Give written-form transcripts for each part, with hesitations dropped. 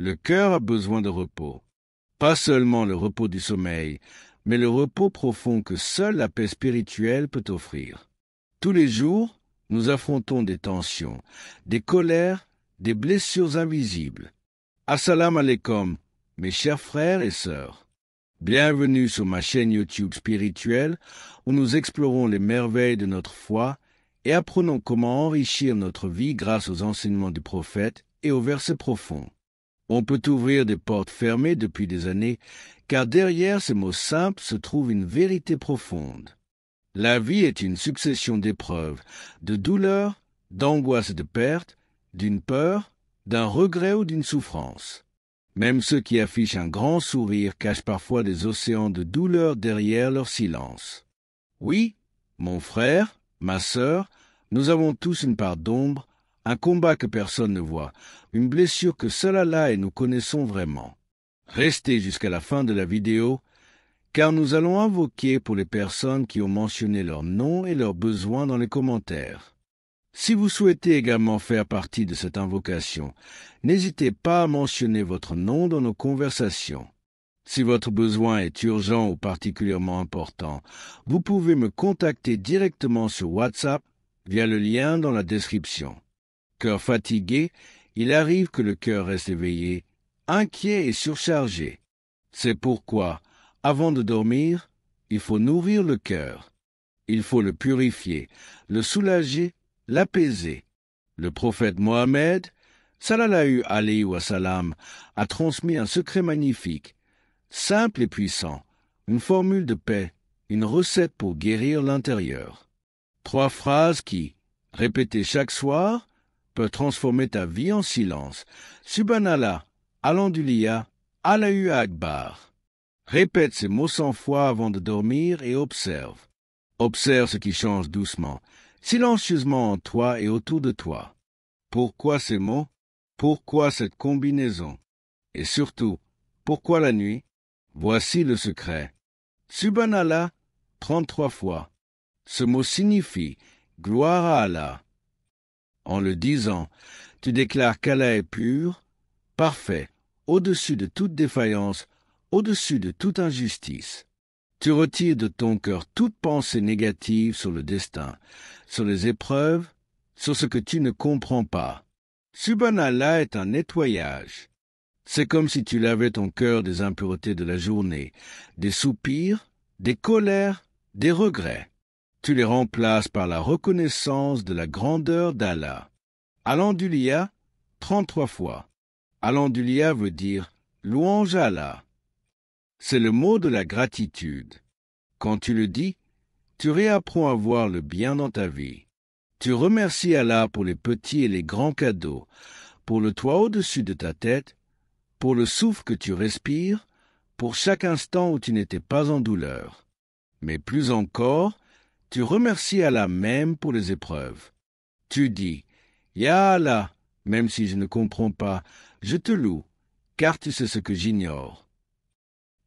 Le cœur a besoin de repos. Pas seulement le repos du sommeil, mais le repos profond que seule la paix spirituelle peut offrir. Tous les jours, nous affrontons des tensions, des colères, des blessures invisibles. Assalamu alaikum, mes chers frères et sœurs. Bienvenue sur ma chaîne YouTube spirituelle où nous explorons les merveilles de notre foi et apprenons comment enrichir notre vie grâce aux enseignements du prophète et aux versets profonds. On peut ouvrir des portes fermées depuis des années, car derrière ces mots simples se trouve une vérité profonde. La vie est une succession d'épreuves, de douleurs, d'angoisses et de pertes, d'une peur, d'un regret ou d'une souffrance. Même ceux qui affichent un grand sourire cachent parfois des océans de douleur derrière leur silence. Oui, mon frère, ma sœur, nous avons tous une part d'ombre, un combat que personne ne voit, une blessure que seul Allah et nous connaissons vraiment. Restez jusqu'à la fin de la vidéo, car nous allons invoquer pour les personnes qui ont mentionné leur nom et leurs besoins dans les commentaires. Si vous souhaitez également faire partie de cette invocation, n'hésitez pas à mentionner votre nom dans nos conversations. Si votre besoin est urgent ou particulièrement important, vous pouvez me contacter directement sur WhatsApp via le lien dans la description. Cœur fatigué, il arrive que le cœur reste éveillé, inquiet et surchargé. C'est pourquoi, avant de dormir, il faut nourrir le cœur. Il faut le purifier, le soulager, l'apaiser. Le prophète Mohammed, sallallahu alayhi wa sallam, a transmis un secret magnifique, simple et puissant, une formule de paix, une recette pour guérir l'intérieur. 3 phrases qui, répétées chaque soir, peuvent transformer ta vie en silence. Subhanallah, Alhamdulillah, Allahu Akbar. Répète ces mots 100 fois avant de dormir et observe. Observe ce qui change doucement, silencieusement en toi et autour de toi. Pourquoi ces mots? Pourquoi cette combinaison? Et surtout, pourquoi la nuit? Voici le secret. Subhanallah, 33 fois. Ce mot signifie « gloire à Allah ». En le disant, tu déclares qu'Allah est pur, parfait, au-dessus de toute défaillance, au-dessus de toute injustice. Tu retires de ton cœur toute pensée négative sur le destin, sur les épreuves, sur ce que tu ne comprends pas. Subhanallah est un nettoyage. C'est comme si tu lavais ton cœur des impuretés de la journée, des soupirs, des colères, des regrets. Tu les remplaces par la reconnaissance de la grandeur d'Allah. Alhamdulillah, 33 fois. Alhamdulillah veut dire louange à Allah. C'est le mot de la gratitude. Quand tu le dis, tu réapprends à voir le bien dans ta vie. Tu remercies Allah pour les petits et les grands cadeaux, pour le toit au-dessus de ta tête, pour le souffle que tu respires, pour chaque instant où tu n'étais pas en douleur. Mais plus encore, tu remercies Allah même pour les épreuves. Tu dis, « Ya Allah, même si je ne comprends pas, je te loue, car tu sais ce que j'ignore. »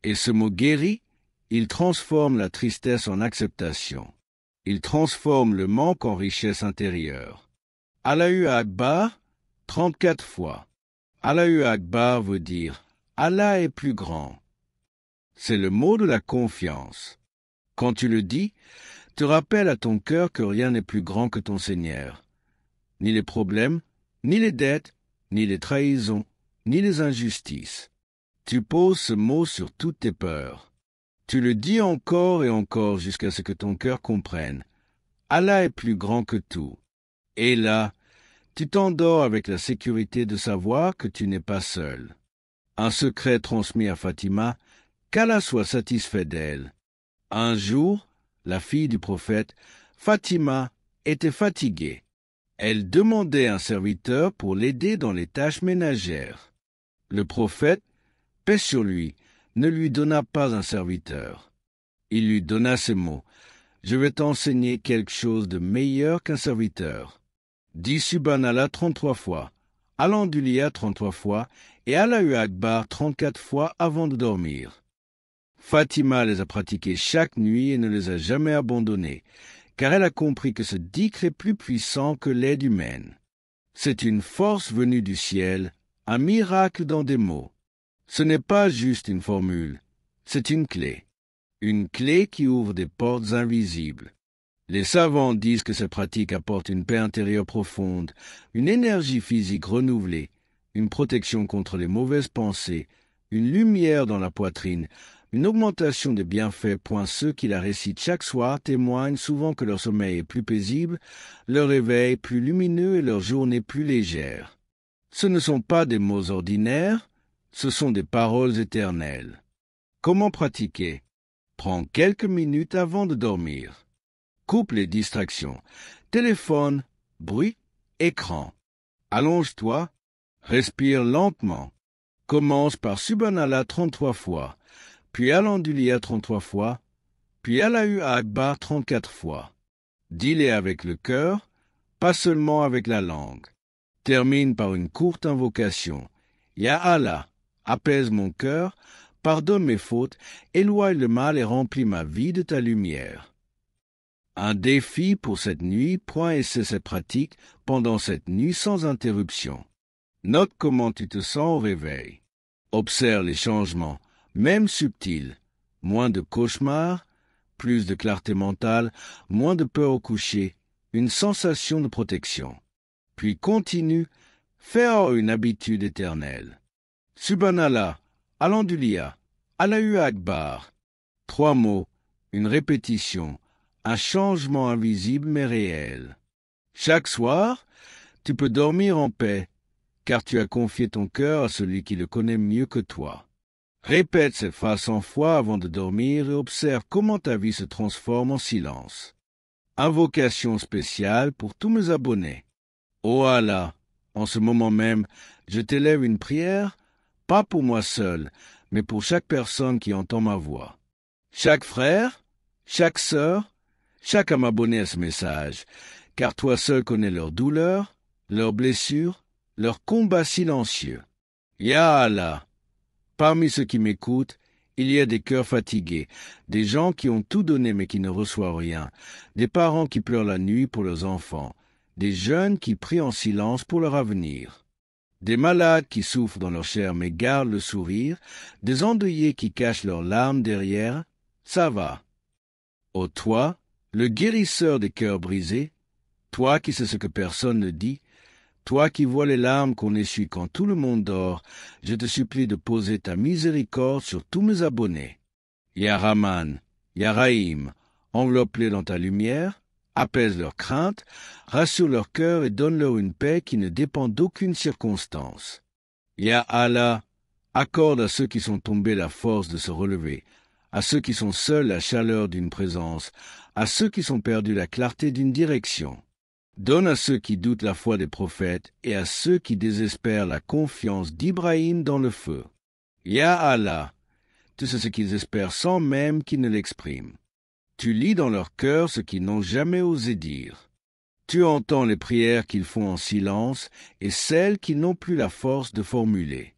Et ce mot guérit, il transforme la tristesse en acceptation. Il transforme le manque en richesse intérieure. Allahu Akbar, 34 fois. Allahu Akbar veut dire « Allah est plus grand ». C'est le mot de la confiance. Quand tu le dis, tu rappelles à ton cœur que rien n'est plus grand que ton Seigneur. Ni les problèmes, ni les dettes, ni les trahisons, ni les injustices. Tu poses ce mot sur toutes tes peurs. Tu le dis encore et encore jusqu'à ce que ton cœur comprenne. Allah est plus grand que tout. Et là, tu t'endors avec la sécurité de savoir que tu n'es pas seul. Un secret transmis à Fatima, qu'Allah soit satisfait d'elle. Un jour, la fille du prophète, Fatima, était fatiguée. Elle demandait un serviteur pour l'aider dans les tâches ménagères. Le prophète, paix sur lui, ne lui donna pas un serviteur. Il lui donna ces mots, « Je vais t'enseigner quelque chose de meilleur qu'un serviteur. » Dis Subhanallah 33 fois, Alhamdulillah 33 fois et Allahu Akbar 34 fois avant de dormir. Fatima les a pratiquées chaque nuit et ne les a jamais abandonnées, car elle a compris que ce dhikr est plus puissant que l'aide humaine. C'est une force venue du ciel, un miracle dans des mots. Ce n'est pas juste une formule, c'est une clé. Une clé qui ouvre des portes invisibles. Les savants disent que cette pratique apporte une paix intérieure profonde, une énergie physique renouvelée, une protection contre les mauvaises pensées, une lumière dans la poitrine, une augmentation des bienfaits. Ceux qui la récitent chaque soir témoignent souvent que leur sommeil est plus paisible, leur réveil plus lumineux et leur journée plus légère. Ce ne sont pas des mots ordinaires, ce sont des paroles éternelles. Comment pratiquer? Prends quelques minutes avant de dormir. Coupe les distractions. Téléphone, bruit, écran. Allonge-toi, respire lentement. Commence par Subhanallah 33 fois, puis Alhamdulillah 33 fois, puis Allahu Akbar 34 fois. Dis-les avec le cœur, pas seulement avec la langue. Termine par une courte invocation. Ya Allah, apaise mon cœur, pardonne mes fautes, éloigne le mal et remplis ma vie de ta lumière. Un défi pour cette nuit, essaie cette pratique pendant cette nuit sans interruption. Note comment tu te sens au réveil. Observe les changements, même subtils. Moins de cauchemars, plus de clarté mentale, moins de peur au coucher, une sensation de protection. Puis continue, fais une habitude éternelle. Subhanallah, Alhamdulillah, Allahu Akbar. 3 mots, une répétition, un changement invisible mais réel. Chaque soir, tu peux dormir en paix, car tu as confié ton cœur à celui qui le connaît mieux que toi. Répète cette phrase 100 fois avant de dormir et observe comment ta vie se transforme en silence. Invocation spéciale pour tous mes abonnés. Ô Allah, en ce moment même, je t'élève une prière, pas pour moi seul, mais pour chaque personne qui entend ma voix. Chaque frère, chaque sœur, chacun m'abonner à ce message, car toi seul connais leurs douleurs, leurs blessures, leurs combats silencieux. Ya Allah, parmi ceux qui m'écoutent, il y a des cœurs fatigués, des gens qui ont tout donné mais qui ne reçoivent rien, des parents qui pleurent la nuit pour leurs enfants, des jeunes qui prient en silence pour leur avenir, des malades qui souffrent dans leur chair mais gardent le sourire, des endeuillés qui cachent leurs larmes derrière. Ça va. Ô toi, le guérisseur des cœurs brisés, toi qui sais ce que personne ne dit, toi qui vois les larmes qu'on essuie quand tout le monde dort, je te supplie de poser ta miséricorde sur tous mes abonnés. Ya Rahman, Ya Rahim, enveloppe-les dans ta lumière, apaise leurs craintes, rassure leur cœur et donne-leur une paix qui ne dépend d'aucune circonstance. Ya Allah, accorde à ceux qui sont tombés la force de se relever, à ceux qui sont seuls la chaleur d'une présence, à ceux qui sont perdus la clarté d'une direction. Donne à ceux qui doutent la foi des prophètes et à ceux qui désespèrent la confiance d'Ibrahim dans le feu. Ya Allah, tu sais ce qu'ils espèrent sans même qu'ils ne l'expriment. Tu lis dans leur cœur ce qu'ils n'ont jamais osé dire. Tu entends les prières qu'ils font en silence et celles qu'ils n'ont plus la force de formuler.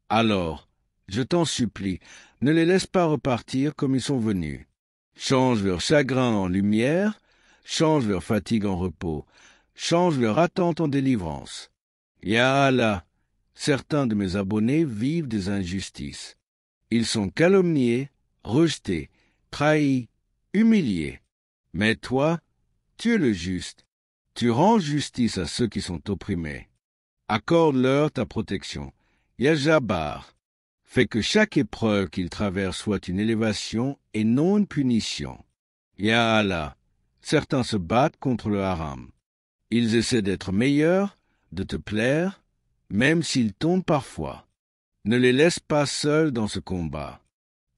Alors, je t'en supplie, ne les laisse pas repartir comme ils sont venus. Change leur chagrin en lumière, change leur fatigue en repos, change leur attente en délivrance. Ya Allah, certains de mes abonnés vivent des injustices. Ils sont calomniés, rejetés, trahis, humiliés. Mais toi, tu es le juste. Tu rends justice à ceux qui sont opprimés. Accorde-leur ta protection. Ya Jabbar, fais que chaque épreuve qu'ils traversent soit une élévation et non une punition. Ya Allah, certains se battent contre le haram. Ils essaient d'être meilleurs, de te plaire, même s'ils tombent parfois. Ne les laisse pas seuls dans ce combat.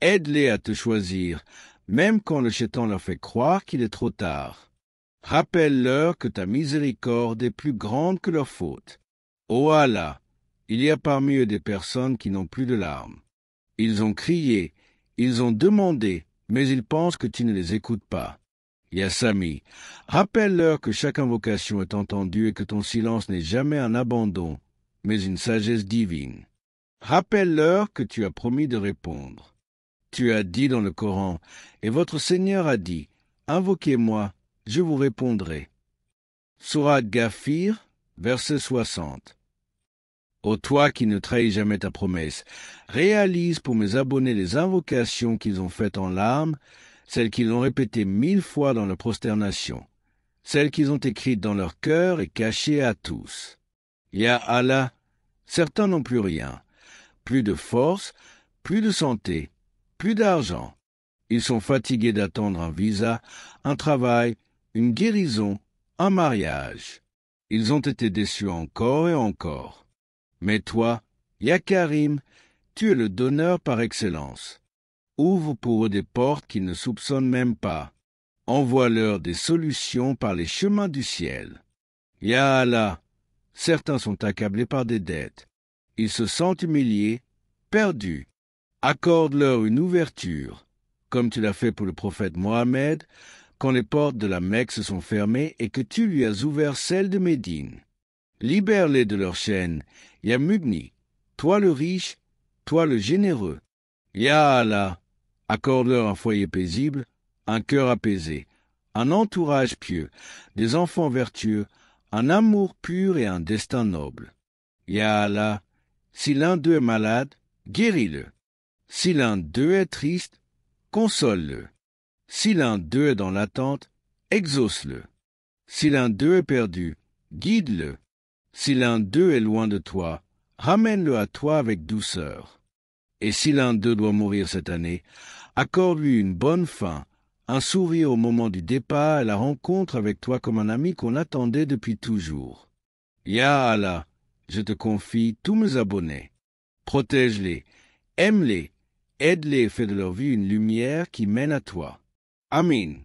Aide-les à te choisir, même quand le Shaitan leur fait croire qu'il est trop tard. Rappelle-leur que ta miséricorde est plus grande que leurs fautes. Ô Allah, il y a parmi eux des personnes qui n'ont plus de larmes. Ils ont crié, ils ont demandé, mais ils pensent que tu ne les écoutes pas. Ya Sami, rappelle-leur que chaque invocation est entendue et que ton silence n'est jamais un abandon, mais une sagesse divine. Rappelle-leur que tu as promis de répondre. Tu as dit dans le Coran, et votre Seigneur a dit, « Invoquez-moi, je vous répondrai. » Sourate Ghafir, verset 60. Ô toi qui ne trahis jamais ta promesse, réalise pour mes abonnés les invocations qu'ils ont faites en larmes, celles qu'ils ont répétées 1000 fois dans leur prosternation, celles qu'ils ont écrites dans leur cœur et cachées à tous. Ya Allah, certains n'ont plus rien, plus de force, plus de santé, plus d'argent. Ils sont fatigués d'attendre un visa, un travail, une guérison, un mariage. Ils ont été déçus encore et encore. Mais toi, Ya Karim, tu es le donneur par excellence. Ouvre pour eux des portes qu'ils ne soupçonnent même pas. Envoie-leur des solutions par les chemins du ciel. Ya Allah, certains sont accablés par des dettes. Ils se sentent humiliés, perdus. Accorde-leur une ouverture, comme tu l'as fait pour le prophète Mohammed, quand les portes de la Mecque se sont fermées et que tu lui as ouvert celles de Médine. Libère-les de leurs chaînes, Ya Mugni, toi le riche, toi le généreux. Ya Allah, accorde-leur un foyer paisible, un cœur apaisé, un entourage pieux, des enfants vertueux, un amour pur et un destin noble. Ya Allah, si l'un d'eux est malade, guéris-le. Si l'un d'eux est triste, console-le. Si l'un d'eux est dans l'attente, exauce-le. Si l'un d'eux est perdu, guide-le. Si l'un d'eux est loin de toi, ramène-le à toi avec douceur. Et si l'un d'eux doit mourir cette année, accorde-lui une bonne fin, un sourire au moment du départ et la rencontre avec toi comme un ami qu'on attendait depuis toujours. Ya Allah, je te confie tous mes abonnés. Protège-les, aime-les, aide-les et fais de leur vie une lumière qui mène à toi. Amin.